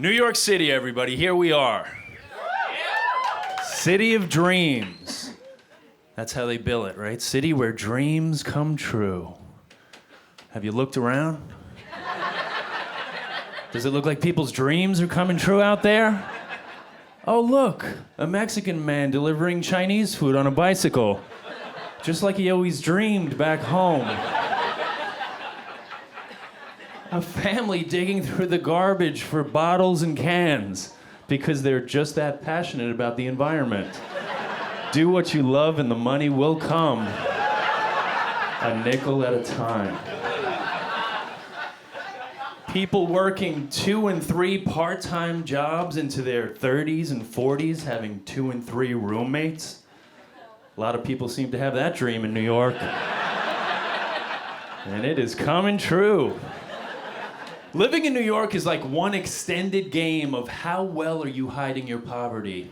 New York City, everybody, here we are. City of dreams. That's how they bill it, right? City where dreams come true. Have you looked around? Does it look like people's dreams are coming true out there? Oh, look, a Mexican man delivering Chinese food on a bicycle, just like he always dreamed back home. A family digging through the garbage for bottles and cans because they're just that passionate about the environment. Do what you love and the money will come. A nickel at a time. People working 2 and 3 part-time jobs into their 30s and 40s, having 2 and 3 roommates. A lot of people seem to have that dream in New York. And it is coming true. Living in New York is like one extended game of how well are you hiding your poverty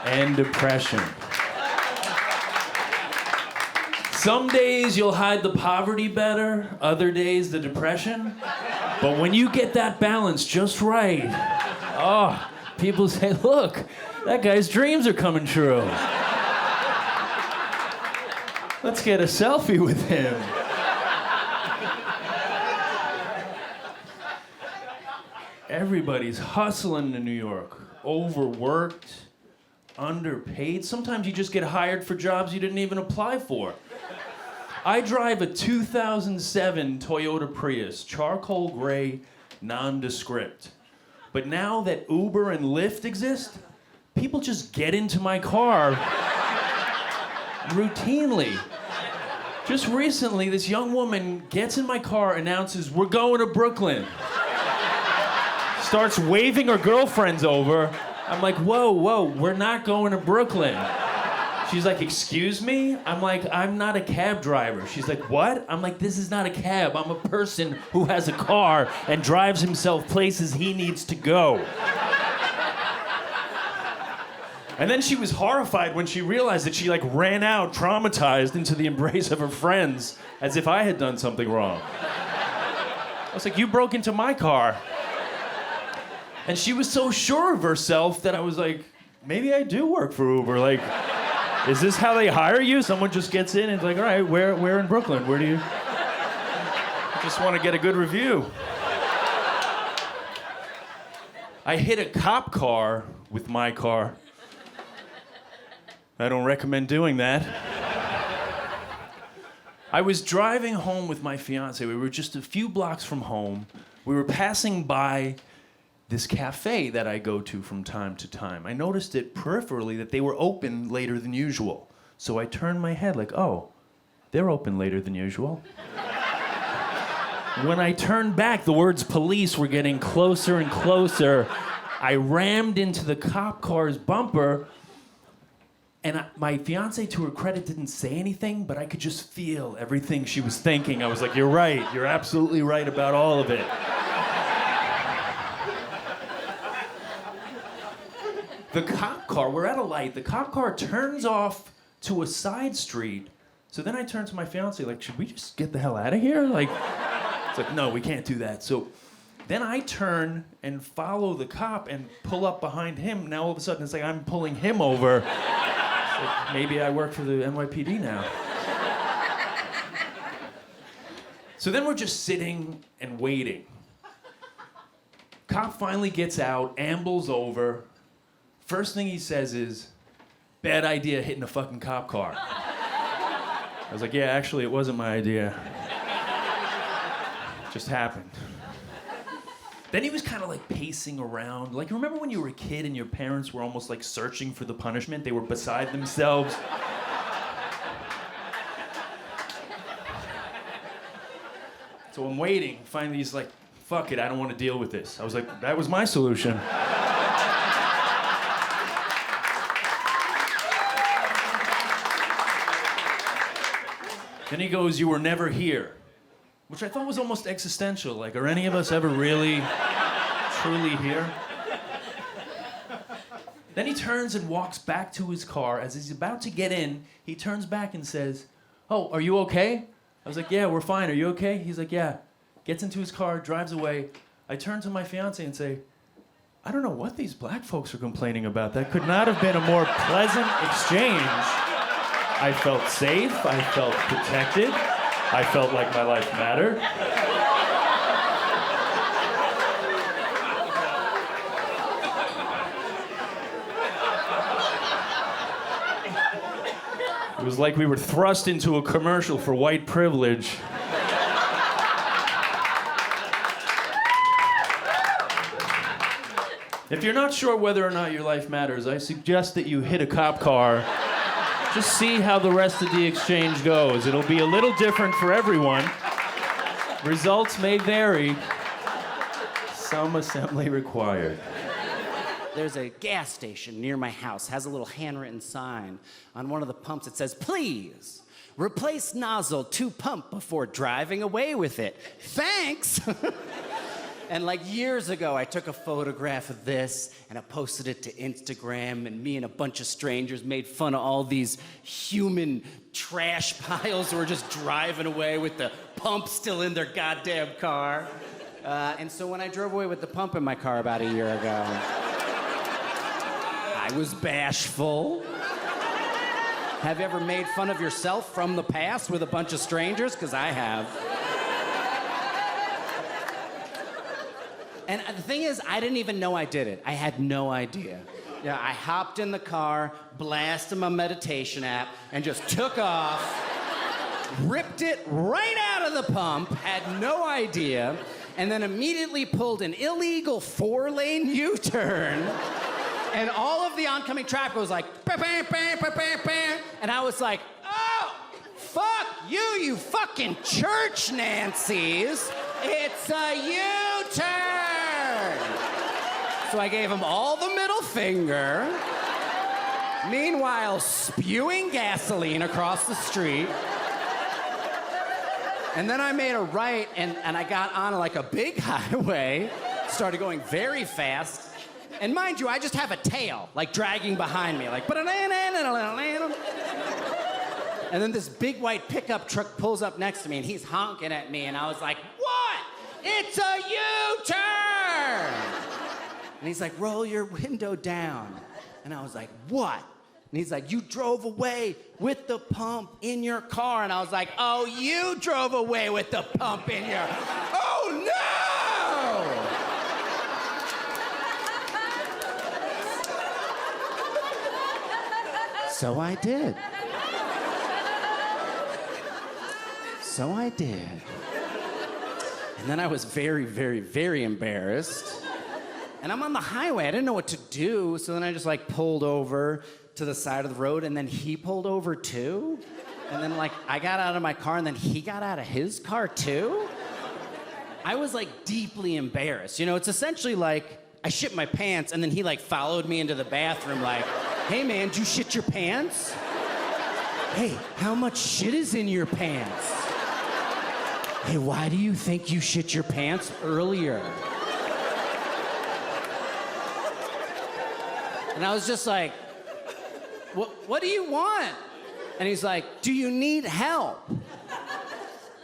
and depression. Some days you'll hide the poverty better, other days the depression. But when you get that balance just right, oh, people say, look, that guy's dreams are coming true. Let's get a selfie with him. Everybody's hustling in New York, overworked, underpaid. Sometimes you just get hired for jobs you didn't even apply for. I drive a 2007 Toyota Prius, charcoal gray, nondescript. But now that Uber and Lyft exist, people just get into my car routinely. Just recently, this young woman gets in my car, announces, "We're going to Brooklyn." Starts waving her girlfriends over. I'm like, whoa, we're not going to Brooklyn. She's like, excuse me? I'm like, I'm not a cab driver. She's like, what? I'm like, this is not a cab. I'm a person who has a car and drives himself places he needs to go. And then she was horrified when she realized that she ran out, traumatized, into the embrace of her friends, as if I had done something wrong. I was like, you broke into my car. And she was so sure of herself that I was like, maybe I do work for Uber. Like, is this how they hire you? Someone just gets in and is like, all right, where in Brooklyn? Where do you? I just want to get a good review. I hit a cop car with my car. I don't recommend doing that. I was driving home with my fiance. We were just a few blocks from home. We were passing by this cafe that I go to from time to time. I noticed it peripherally that they were open later than usual. So I turned my head like, oh, they're open later than usual. When I turned back, the words police were getting closer and closer. I rammed into the cop car's bumper, and my fiance, to her credit, didn't say anything, but I could just feel everything she was thinking. I was like, you're right. You're absolutely right about all of it. The cop car, we're at a light, the cop car turns off to a side street. So then I turn to my fiance, like, should we just get the hell out of here? Like, it's like, no, we can't do that. So then I turn and follow the cop and pull up behind him. Now all of a sudden it's like I'm pulling him over. Like, maybe I work for the NYPD now. So then we're just sitting and waiting. Cop finally gets out, ambles over. First thing he says is, bad idea hitting a fucking cop car. I was like, yeah, actually, it wasn't my idea. It just happened. Then he was kind of like pacing around. Like, remember when you were a kid and your parents were almost like searching for the punishment? They were beside themselves. So I'm waiting. Finally, he's like, fuck it, I don't want to deal with this. I was like, that was my solution. Then he goes, you were never here, which I thought was almost existential. Like, are any of us ever really, truly here? Then he turns and walks back to his car. As he's about to get in, he turns back and says, oh, are you okay? I was like, yeah, we're fine. Are you okay? He's like, yeah. Gets into his car, drives away. I turn to my fiance and say, I don't know what these black folks are complaining about. That could not have been a more pleasant exchange. I felt safe, I felt protected, I felt like my life mattered. It was like we were thrust into a commercial for white privilege. If you're not sure whether or not your life matters, I suggest that you hit a cop car. Just see how the rest of the exchange goes. It'll be a little different for everyone. Results may vary. Some assembly required. There's a gas station near my house, has a little handwritten sign on one of the pumps that says, please, replace nozzle to pump before driving away with it. Thanks! And like years ago, I took a photograph of this and I posted it to Instagram, and me and a bunch of strangers made fun of all these human trash piles who were just driving away with the pump still in their goddamn car. And so when I drove away with the pump in my car about a year ago, I was bashful. Have you ever made fun of yourself from the past with a bunch of strangers? Because I have. And the thing is, I didn't even know I did it. I had no idea. Yeah, I hopped in the car, blasted my meditation app, and just took off, ripped it right out of the pump, had no idea, and then immediately pulled an illegal 4-lane U-turn. And all of the oncoming traffic was like, bah, bah, bah, bah, bah, bah. And I was like, oh, fuck you, you fucking church Nancy's. It's a U-turn. So I gave him all the middle finger, meanwhile spewing gasoline across the street. And then I made a right, and I got on like a big highway, started going very fast. And mind you, I just have a tail, like dragging behind me, like, and then this big white pickup truck pulls up next to me, and he's honking at me, and I was like, what? It's a U-turn! And he's like, roll your window down. And I was like, what? And he's like, you drove away with the pump in your car. And I was like, oh, you drove away with the pump in your... Oh, no! So I did. So I did. And then I was very, very, very embarrassed. And I'm on the highway. I didn't know what to do. So then I just like pulled over to the side of the road, and then he pulled over too. And then like I got out of my car, and then he got out of his car too. I was like deeply embarrassed. You know, it's essentially like I shit my pants, and then he like followed me into the bathroom like, hey man, did you shit your pants? Hey, how much shit is in your pants? Hey, why do you think you shit your pants earlier? And I was just like, what do you want? And he's like, do you need help?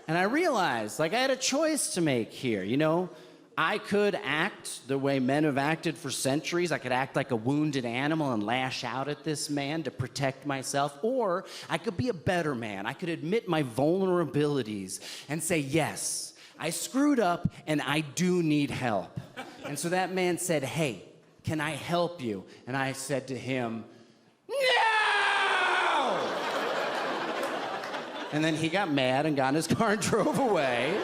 And I realized, like, I had a choice to make here, you know? I could act the way men have acted for centuries. I could act like a wounded animal and lash out at this man to protect myself. Or I could be a better man. I could admit my vulnerabilities and say, yes, I screwed up and I do need help. And so that man said, hey, can I help you? And I said to him, no! And then he got mad and got in his car and drove away.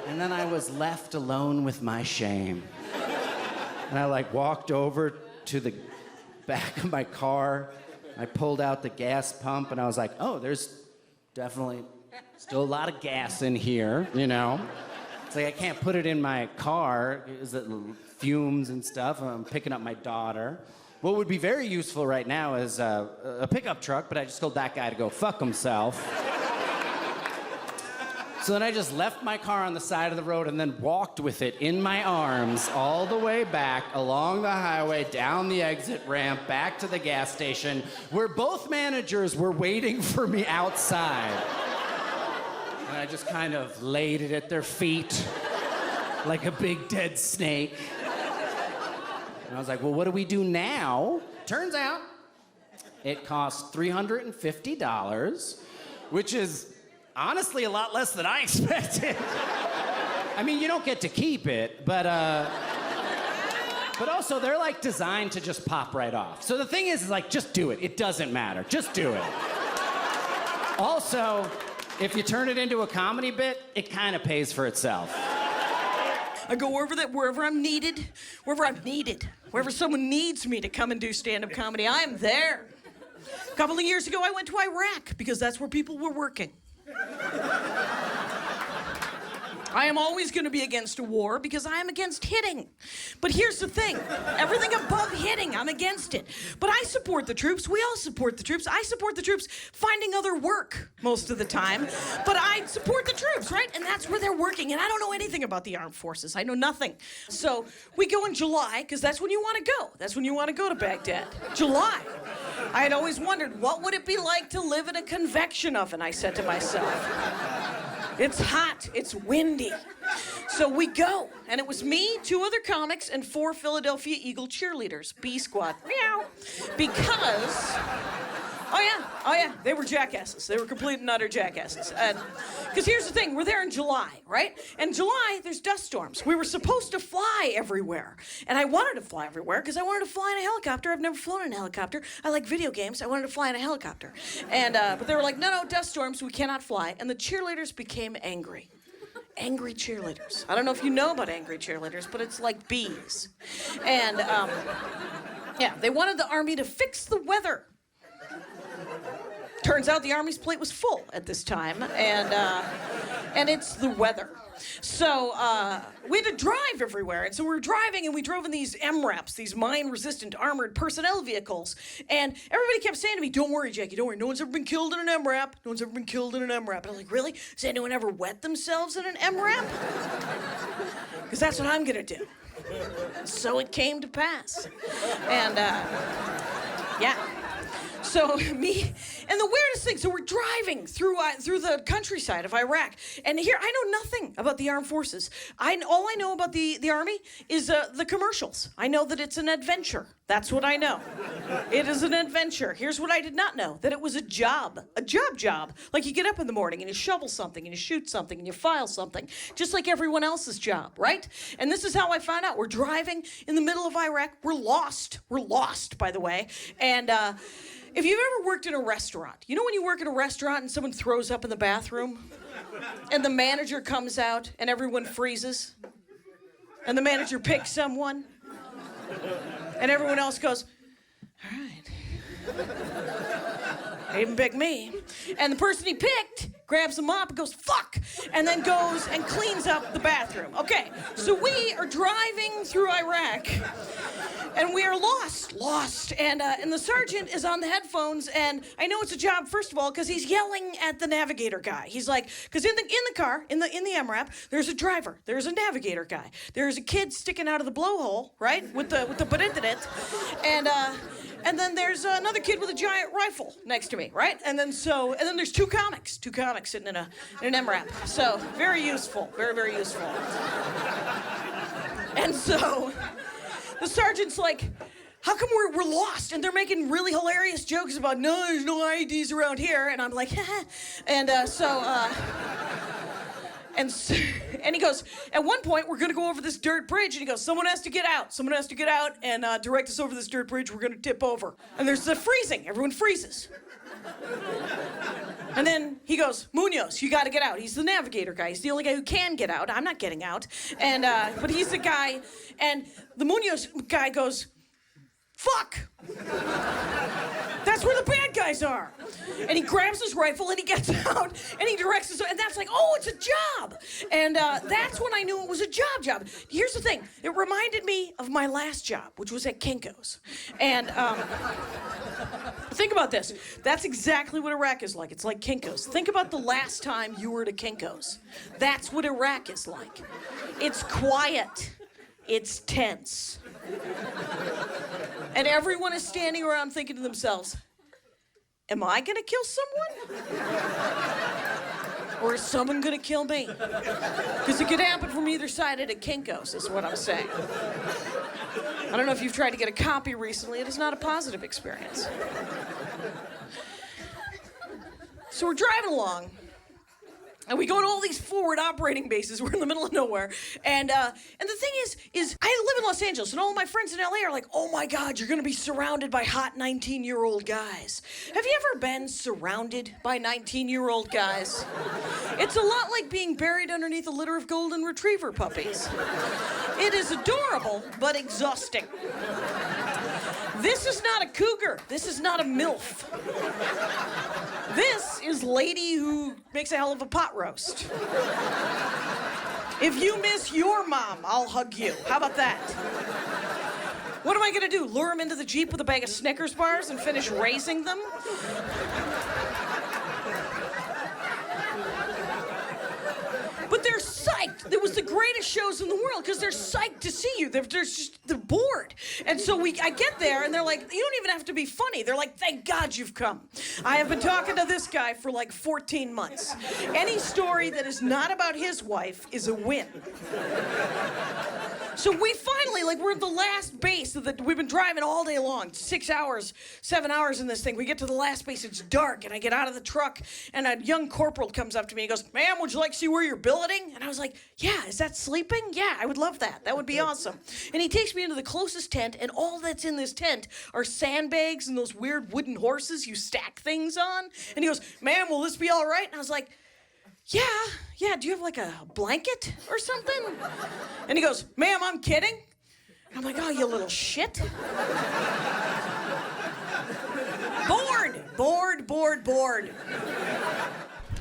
And then I was left alone with my shame. And I like walked over to the back of my car. I pulled out the gas pump and I was like, oh, there's definitely still a lot of gas in here, you know? It's like I can't put it in my car. Is it fumes and stuff? I'm picking up my daughter. What would be very useful right now is a pickup truck, but I just told that guy to go fuck himself. So then I just left my car on the side of the road and then walked with it in my arms all the way back along the highway, down the exit ramp, back to the gas station, where both managers were waiting for me outside. And I just kind of laid it at their feet, like a big dead snake. And I was like, well, what do we do now? Turns out it costs $350, which is honestly a lot less than I expected. I mean, you don't get to keep it, but also they're like designed to just pop right off. So the thing is like, just do it. It doesn't matter. Just do it. Also, if you turn it into a comedy bit, it kind of pays for itself. I go wherever I'm needed, wherever someone needs me to come and do stand-up comedy, I am there. A couple of years ago, I went to Iraq because that's where people were working. I am always going to be against a war because I am against hitting. But here's the thing. Everything above hitting, I'm against it. But I support the troops. We all support the troops. I support the troops finding other work most of the time. But I support the troops, right? And that's where they're working. And I don't know anything about the armed forces. I know nothing. So we go in July because that's when you want to go. That's when you want to go to Baghdad. July. I had always wondered, what would it be like to live in a convection oven, I said to myself. It's hot, it's windy. So we go, and it was me, 2 other comics, and 4 Philadelphia Eagle cheerleaders, B Squad. Meow. Because, oh yeah, they were jackasses. They were complete and utter jackasses. Because here's the thing, we're there in July, right? And July, there's dust storms. We were supposed to fly everywhere. And I wanted to fly everywhere because I wanted to fly in a helicopter. I've never flown in a helicopter. I like video games. I wanted to fly in a helicopter. And but they were like, no, dust storms, we cannot fly. And the cheerleaders became angry. Angry cheerleaders. I don't know if you know about angry cheerleaders, but it's like bees. And yeah, they wanted the Army to fix the weather. Turns out the Army's plate was full at this time, and it's the weather. So we had to drive everywhere, and so we were driving, and we drove in these MRAPs, these mine-resistant armored personnel vehicles, and everybody kept saying to me, don't worry, Jackie, don't worry, no one's ever been killed in an MRAP, no one's ever been killed in an MRAP. And I'm like, really? Has anyone ever wet themselves in an MRAP? Because that's what I'm gonna do. So it came to pass. And yeah. So me, and the weirdest thing, so we're driving through the countryside of Iraq, and here I know nothing about the armed forces. All I know about the Army is the commercials. I know that it's an adventure. That's what I know. It is an adventure. Here's what I did not know, that it was a job. Like you get up in the morning and you shovel something and you shoot something and you file something, just like everyone else's job, right? And this is how I found out. We're driving in the middle of Iraq. We're lost, by the way, and if you've ever worked in a restaurant, you know when you work in a restaurant and someone throws up in the bathroom and the manager comes out and everyone freezes and the manager picks someone and everyone else goes, all right, he didn't pick me. And the person he picked grabs the mop and goes, fuck, and then goes and cleans up the bathroom. Okay, so we are driving through Iraq, and we are lost. And the sergeant is on the headphones, and I know it's a job, first of all, because he's yelling at the navigator guy. He's like, because in the car, in the MRAP, there's a driver, there's a navigator guy, there's a kid sticking out of the blowhole, right, with the parintinit, and then there's another kid with a giant rifle next to me, right? And then there's two comics sitting in an MRAP. So very useful, very useful. And so the sergeant's like, how come we're lost? And they're making really hilarious jokes about, no, there's no IEDs around here. And I'm like, haha. And he goes, at one point, we're going to go over this dirt bridge. And he goes, someone has to get out and direct us over this dirt bridge. We're going to tip over. And there's the freezing. Everyone freezes. And then he goes, Munoz, you got to get out. He's the navigator guy. He's the only guy who can get out. I'm not getting out. And but he's the guy. And the Munoz guy goes, fuck. That's where the bad guys are. And he grabs his rifle and he gets out and he directs us. And that's like, oh, it's a job. And that's when I knew it was a job. Here's the thing. It reminded me of my last job, which was at Kinko's. And think about this. That's exactly what Iraq is like. It's like Kinko's. Think about the last time you were to Kinko's. That's what Iraq is like. It's quiet. It's tense. And everyone is standing around thinking to themselves, am I gonna kill someone? Or is someone gonna kill me? Because it could happen from either side at a Kinko's, is what I'm saying. I don't know if you've tried to get a copy recently. It is not a positive experience. So we're driving along. And we go to all these forward operating bases. We're in the middle of nowhere. And the thing is I live in Los Angeles, and all of my friends in LA are like, oh my God, you're gonna be surrounded by hot 19-year-old guys. Have you ever been surrounded by 19-year-old guys? It's a lot like being buried underneath a litter of golden retriever puppies. It is adorable, but exhausting. This is not a cougar. This is not a MILF. This is lady who makes a hell of a pot roast. If you miss your mom, I'll hug you. How about that? What am I gonna do? Lure him into the Jeep with a bag of Snickers bars and finish raising them? But they're psyched. It was the greatest shows in the world because they're psyched to see you. They're bored. And so I get there and they're like, you don't even have to be funny. They're like, thank God you've come. I have been talking to this guy for like 14 months. Any story that is not about his wife is a win. So we finally, we're at the last base we've been driving all day long, 6 hours, 7 hours in this thing. We get to the last base, it's dark, and I get out of the truck, and a young corporal comes up to me and goes, ma'am, would you like to see where you're billeting? And I was like, yeah, is that sleeping? Yeah, I would love that. That would be awesome. And he takes me into the closest tent, and all that's in this tent are sandbags and those weird wooden horses you stack things on. And he goes, ma'am, will this be all right? And I was like, yeah, do you have like a blanket or something? And he goes, ma'am, I'm kidding. And I'm like, oh, you little shit. Bored.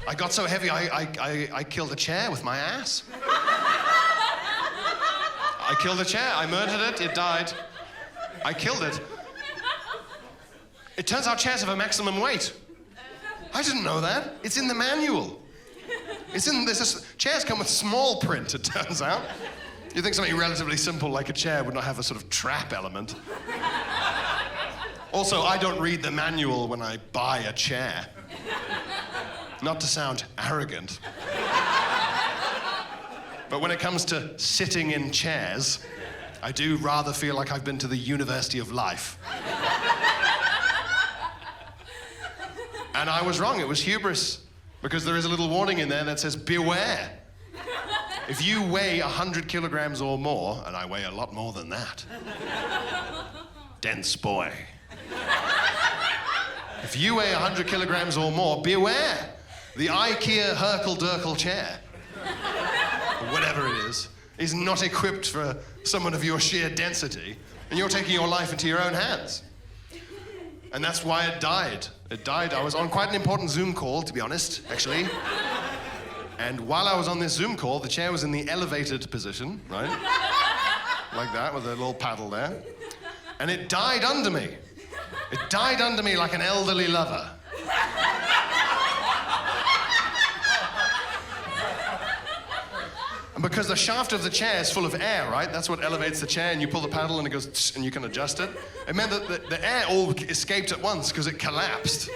I got so heavy, I killed a chair with my ass. I killed a chair, I murdered it, it died. I killed it. It turns out chairs have a maximum weight. I didn't know that. It's in the manual. Chairs come with small print, it turns out. You think something relatively simple like a chair would not have a sort of trap element. Also, I don't read the manual when I buy a chair. Not to sound arrogant. But when it comes to sitting in chairs, I do rather feel like I've been to the University of Life. And I was wrong, it was hubris. Because there is a little warning in there that says, beware. If you weigh 100 kilograms or more, and I weigh a lot more than that, dense boy. If you weigh 100 kilograms or more, beware. The IKEA Herkel-Durkel chair, or whatever it is not equipped for someone of your sheer density, and you're taking your life into your own hands. And that's why it died. I was on quite an important Zoom call, to be honest, actually. And while I was on this Zoom call, the chair was in the elevated position, right? Like that, with a little paddle there. And it died under me. It died under me like an elderly lover. And because the shaft of the chair is full of air, right? That's what elevates the chair, and you pull the paddle and it goes tss, and you can adjust it. It meant that the air all escaped at once because it collapsed.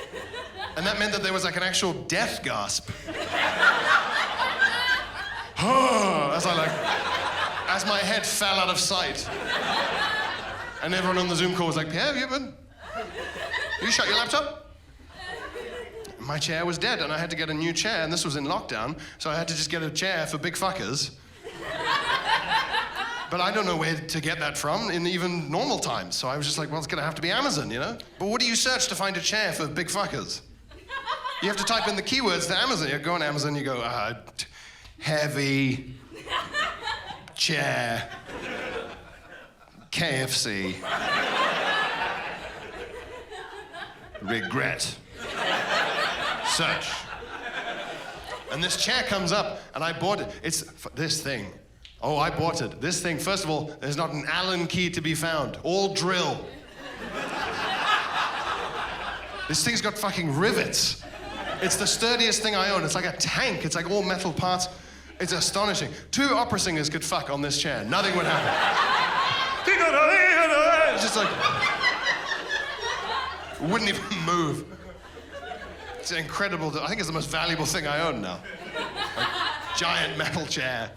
And that meant that there was like an actual death gasp. As my head fell out of sight. And everyone on the Zoom call was like, Pierre, you shut your laptop? My chair was dead, and I had to get a new chair, and this was in lockdown, so I had to just get a chair for big fuckers. But I don't know where to get that from in even normal times, so I was just like, well, it's gonna have to be Amazon, you know? But what do you search to find a chair for big fuckers? You have to type in the keywords to Amazon. You go on Amazon, you go, heavy, chair, KFC, regret. Search. And this chair comes up, and I bought it. It's this thing. Oh, I bought it. This thing, first of all, there's not an Allen key to be found. All drill. This thing's got fucking rivets. It's the sturdiest thing I own. It's like a tank. It's like all metal parts. It's astonishing. 2 opera singers could fuck on this chair. Nothing would happen. It's just like... wouldn't even move. It's incredible. I think it's the most valuable thing I own now. A giant metal chair.